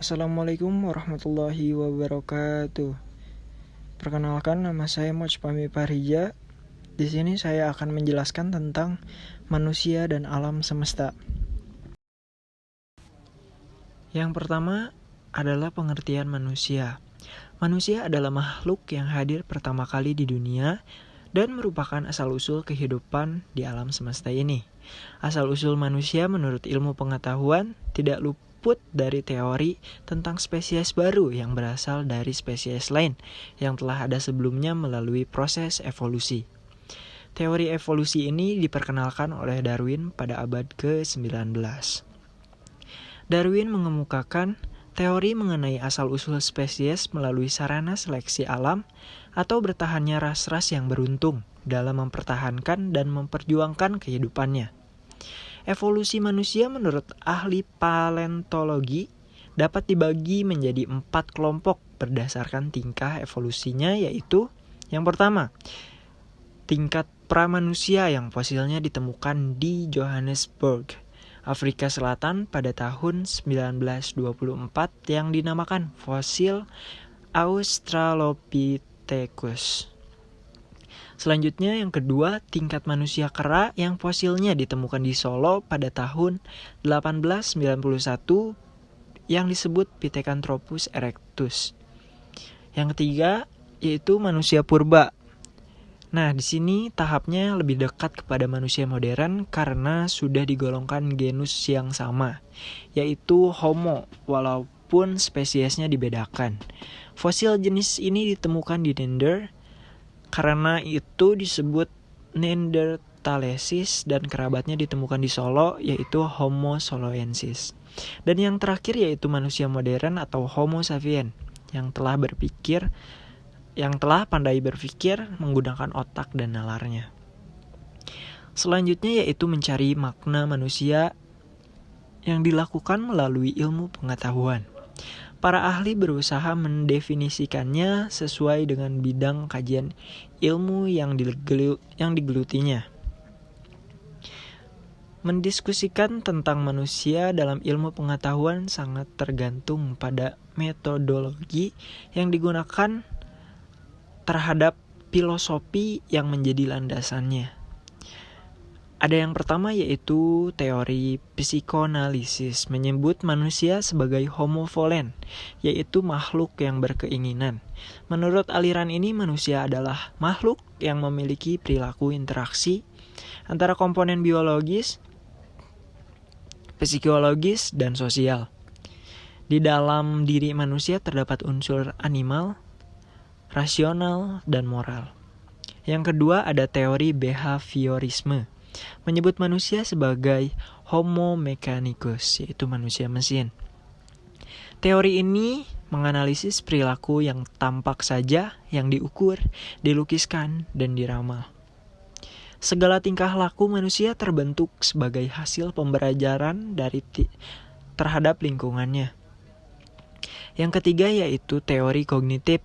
Assalamualaikum warahmatullahi wabarakatuh. Perkenalkan, nama saya Mojpami Parija. Di sini saya akan menjelaskan tentang manusia dan alam semesta. Yang pertama adalah pengertian manusia. Manusia adalah makhluk yang hadir pertama kali di dunia dan merupakan asal-usul kehidupan di alam semesta ini. Asal-usul manusia menurut ilmu pengetahuan tidak luput dari teori tentang spesies baru yang berasal dari spesies lain yang telah ada sebelumnya melalui proses evolusi. Teori evolusi ini diperkenalkan oleh Darwin pada abad ke-19. Darwin mengemukakan teori mengenai asal-usul spesies melalui sarana seleksi alam atau bertahannya ras-ras yang beruntung dalam mempertahankan dan memperjuangkan kehidupannya. Evolusi manusia menurut ahli paleontologi dapat dibagi menjadi 4 kelompok berdasarkan tingkah evolusinya, yaitu yang pertama, tingkat pramanusia yang fosilnya ditemukan di Johannesburg, Afrika Selatan pada tahun 1924 yang dinamakan fosil Australopithecus. Selanjutnya yang kedua, tingkat manusia kera yang fosilnya ditemukan di Solo pada tahun 1891 yang disebut Pithecanthropus erectus. Yang ketiga yaitu manusia purba. Nah, di sini tahapnya lebih dekat kepada manusia modern karena sudah digolongkan genus yang sama, yaitu Homo, walaupun spesiesnya dibedakan. Fosil jenis ini ditemukan di Neander, karena itu disebut Neanderthalensis, dan kerabatnya ditemukan di Solo, yaitu Homo soloensis. Dan yang terakhir yaitu manusia modern atau Homo sapien, yang telah pandai berpikir menggunakan otak dan nalarnya. Selanjutnya yaitu mencari makna manusia yang dilakukan melalui ilmu pengetahuan. Para ahli berusaha mendefinisikannya sesuai dengan bidang kajian ilmu yang digelutinya. Mendiskusikan tentang manusia dalam ilmu pengetahuan sangat tergantung pada metodologi yang digunakan terhadap filosofi yang menjadi landasannya. Ada yang pertama yaitu teori psikoanalisis menyebut manusia sebagai homo volens, yaitu makhluk yang berkeinginan. Menurut aliran ini, manusia adalah makhluk yang memiliki perilaku interaksi antara komponen biologis, psikologis, dan sosial. Di dalam diri manusia terdapat unsur animal, rasional, dan moral. Yang kedua ada teori behaviorisme, menyebut manusia sebagai homo mechanicus, yaitu manusia mesin. Teori ini menganalisis perilaku yang tampak saja, yang diukur, dilukiskan, dan diramal. Segala tingkah laku manusia terbentuk sebagai hasil pembelajaran terhadap lingkungannya. Yang ketiga yaitu teori kognitif,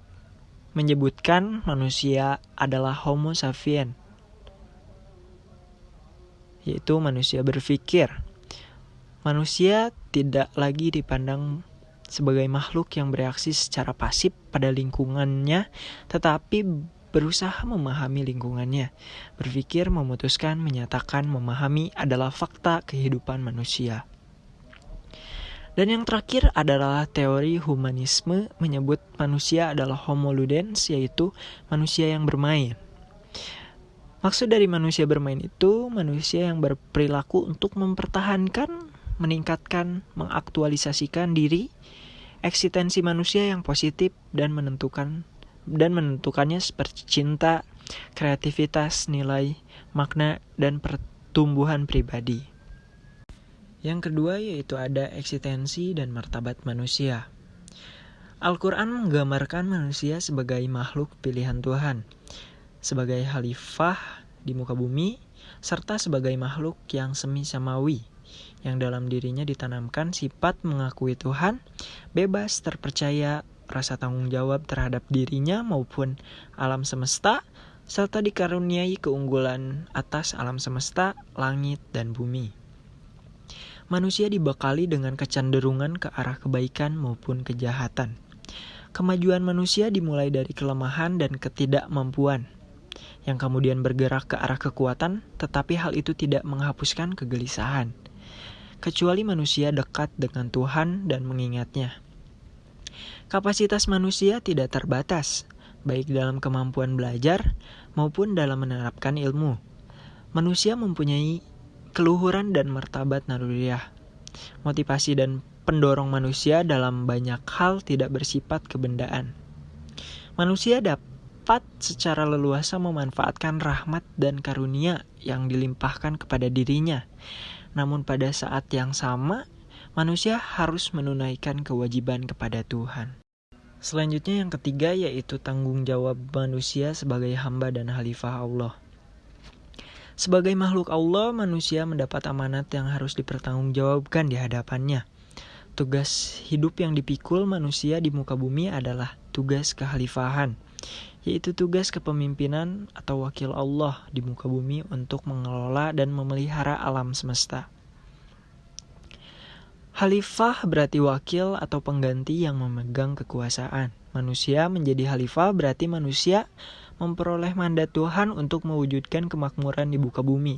menyebutkan manusia adalah homo sapien, yaitu manusia berpikir. Manusia tidak lagi dipandang sebagai makhluk yang bereaksi secara pasif pada lingkungannya, tetapi berusaha memahami lingkungannya. Berpikir, memutuskan, menyatakan, memahami adalah fakta kehidupan manusia. Dan yang terakhir adalah teori humanisme, menyebut manusia adalah homo ludens, yaitu manusia yang bermain. Maksud dari manusia bermain itu manusia yang berperilaku untuk mempertahankan, meningkatkan, mengaktualisasikan diri, eksistensi manusia yang positif dan menentukannya seperti cinta, kreativitas, nilai, makna, dan pertumbuhan pribadi. Yang kedua yaitu ada eksistensi dan martabat manusia. Al-Quran menggambarkan manusia sebagai makhluk pilihan Tuhan, sebagai khalifah di muka bumi, serta sebagai makhluk yang semi samawi, yang dalam dirinya ditanamkan sifat mengakui Tuhan, bebas terpercaya, rasa tanggung jawab terhadap dirinya maupun alam semesta, serta dikaruniai keunggulan atas alam semesta, langit, dan bumi. Manusia dibekali dengan kecenderungan ke arah kebaikan maupun kejahatan. Kemajuan manusia dimulai dari kelemahan dan ketidakmampuan, yang kemudian bergerak ke arah kekuatan, tetapi hal itu tidak menghapuskan kegelisahan. Kecuali manusia dekat dengan Tuhan dan mengingatnya. Kapasitas manusia tidak terbatas, baik dalam kemampuan belajar maupun dalam menerapkan ilmu. Manusia mempunyai keluhuran dan martabat naluriah. Motivasi dan pendorong manusia dalam banyak hal tidak bersifat kebendaan. Manusia dapat secara leluasa memanfaatkan rahmat dan karunia yang dilimpahkan kepada dirinya. Namun pada saat yang sama, manusia harus menunaikan kewajiban kepada Tuhan. Selanjutnya yang ketiga yaitu tanggung jawab manusia sebagai hamba dan khalifah Allah. Sebagai makhluk Allah, manusia mendapat amanat yang harus dipertanggungjawabkan di hadapannya. Tugas hidup yang dipikul manusia di muka bumi adalah tugas kekhalifahan, yaitu tugas kepemimpinan atau wakil Allah di muka bumi untuk mengelola dan memelihara alam semesta. Khalifah berarti wakil atau pengganti yang memegang kekuasaan. Manusia menjadi khalifah berarti manusia memperoleh mandat Tuhan untuk mewujudkan kemakmuran di muka bumi.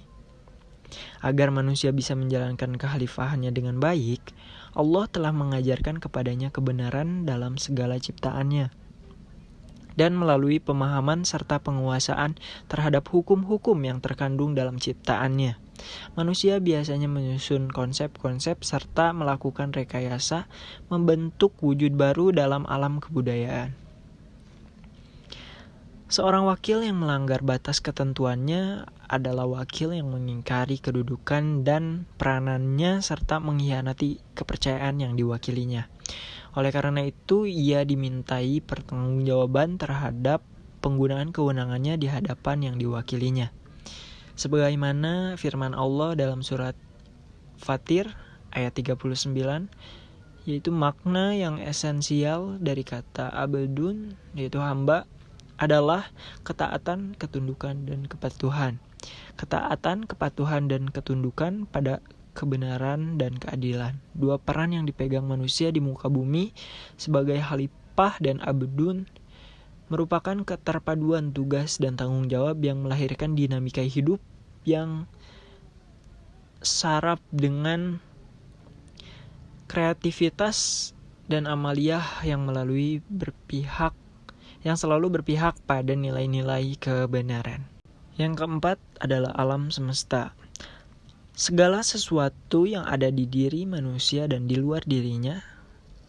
Agar manusia bisa menjalankan kekhalifahannya dengan baik, Allah telah mengajarkan kepadanya kebenaran dalam segala ciptaannya. Dan melalui pemahaman serta penguasaan terhadap hukum-hukum yang terkandung dalam ciptaannya, manusia biasanya menyusun konsep-konsep serta melakukan rekayasa membentuk wujud baru dalam alam kebudayaan. Seorang wakil yang melanggar batas ketentuannya adalah wakil yang mengingkari kedudukan dan peranannya serta mengkhianati kepercayaan yang diwakilinya. Oleh karena itu, ia dimintai pertanggungjawaban terhadap penggunaan kewenangannya di hadapan yang diwakilinya. Sebagaimana firman Allah dalam surat Fatir ayat 39, yaitu makna yang esensial dari kata abdun, yaitu hamba, adalah ketaatan, ketundukan, dan kepatuhan. Ketaatan, kepatuhan, dan ketundukan pada kebenaran dan keadilan. Dua peran yang dipegang manusia di muka bumi sebagai khalifah dan abdun merupakan keterpaduan tugas dan tanggung jawab yang melahirkan dinamika hidup yang syarat dengan kreativitas dan amaliyah yang selalu berpihak pada nilai-nilai kebenaran. Yang keempat adalah alam semesta. Segala sesuatu yang ada di diri manusia dan di luar dirinya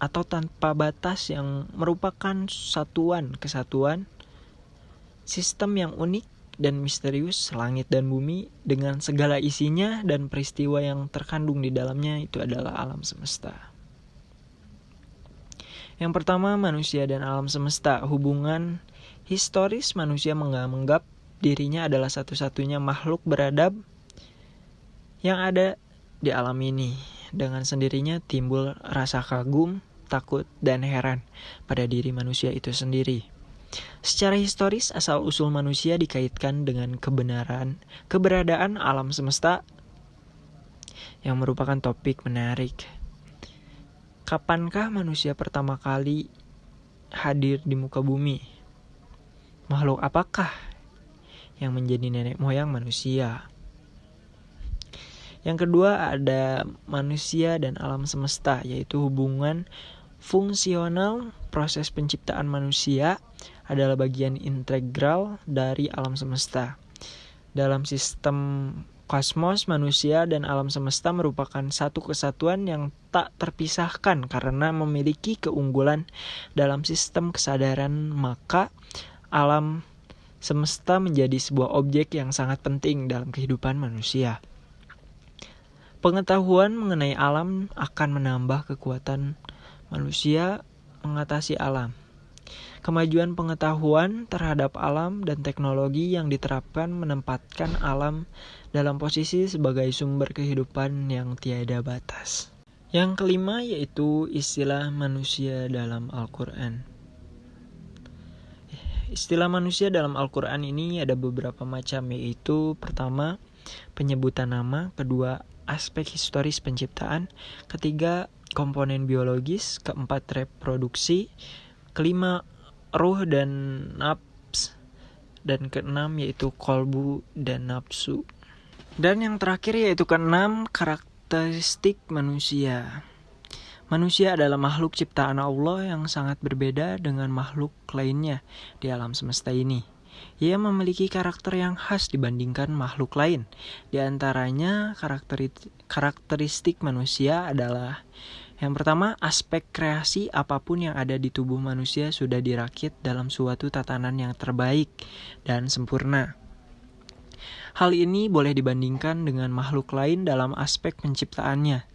atau tanpa batas yang merupakan satuan-kesatuan, sistem yang unik dan misterius, langit dan bumi dengan segala isinya dan peristiwa yang terkandung di dalamnya, itu adalah alam semesta. Yang pertama, manusia dan alam semesta. Hubungan historis manusia menganggap dirinya adalah satu-satunya makhluk beradab yang ada di alam ini. Dengan sendirinya timbul rasa kagum, takut, dan heran pada diri manusia itu sendiri. Secara historis, asal-usul manusia dikaitkan dengan keberadaan alam semesta yang merupakan topik menarik. Kapankah manusia pertama kali hadir di muka bumi? Makhluk apakah yang menjadi nenek moyang manusia? Yang kedua ada manusia dan alam semesta, yaitu hubungan fungsional. Proses penciptaan manusia adalah bagian integral dari alam semesta. Dalam sistem kosmos, manusia dan alam semesta merupakan satu kesatuan yang tak terpisahkan karena memiliki keunggulan dalam sistem kesadaran, maka alam semesta menjadi sebuah objek yang sangat penting dalam kehidupan manusia. Pengetahuan mengenai alam akan menambah kekuatan manusia mengatasi alam. Kemajuan pengetahuan terhadap alam dan teknologi yang diterapkan menempatkan alam dalam posisi sebagai sumber kehidupan yang tiada batas. Yang kelima yaitu istilah manusia dalam Al-Quran. Istilah manusia dalam Al-Quran ini ada beberapa macam, yaitu pertama, penyebutan nama, kedua, aspek historis penciptaan. Ketiga, komponen biologis. Keempat, reproduksi. Kelima, ruh dan nafs. Dan keenam yaitu kolbu dan nafsu. Dan yang terakhir yaitu keenam, karakteristik manusia. Manusia adalah makhluk ciptaan Allah yang sangat berbeda dengan makhluk lainnya di alam semesta ini. Ia memiliki karakter yang khas dibandingkan makhluk lain. Di antaranya karakteristik manusia adalah: yang pertama, aspek kreasi. Apapun yang ada di tubuh manusia sudah dirakit dalam suatu tatanan yang terbaik dan sempurna. Hal ini boleh dibandingkan dengan makhluk lain dalam aspek penciptaannya.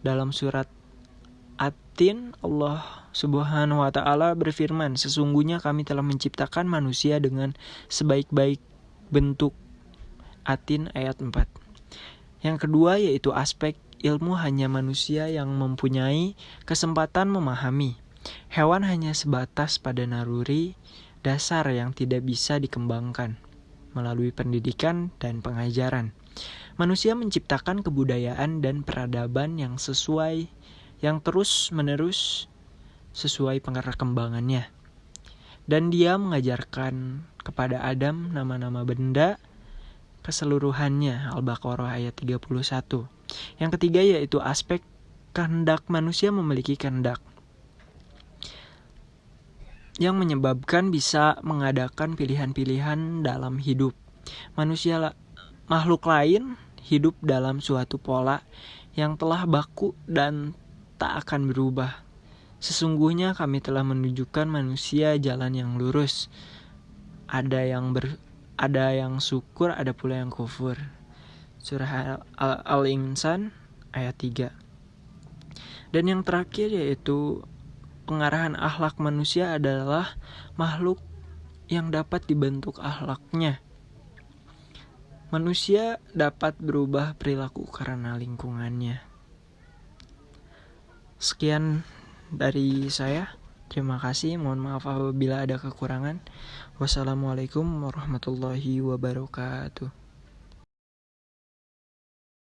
Dalam surat At-Tin, Allah Subhanahu wa Ta'ala berfirman, "Sesungguhnya kami telah menciptakan manusia dengan sebaik-baik bentuk." At-Tin ayat 4. Yang kedua yaitu aspek ilmu. Hanya manusia yang mempunyai kesempatan memahami. Hewan hanya sebatas pada naluri dasar yang tidak bisa dikembangkan melalui pendidikan dan pengajaran. Manusia menciptakan kebudayaan dan peradaban yang terus-menerus sesuai perkembangannya. Dan dia mengajarkan kepada Adam nama-nama benda keseluruhannya. Al-Baqarah ayat 31. Yang ketiga yaitu aspek kehendak. Manusia memiliki kehendak yang menyebabkan bisa mengadakan pilihan-pilihan dalam hidup. Makhluk lain hidup dalam suatu pola yang telah baku dan tak akan berubah. Sesungguhnya kami telah menunjukkan manusia jalan yang lurus. Ada yang syukur, ada pula yang kufur. Surah Al-Insan ayat 3. Dan yang terakhir yaitu pengarahan akhlak. Manusia adalah makhluk yang dapat dibentuk akhlaknya. Manusia dapat berubah perilaku karena lingkungannya. Sekian dari saya. Terima kasih. Mohon maaf apabila ada kekurangan. Wassalamualaikum warahmatullahi wabarakatuh.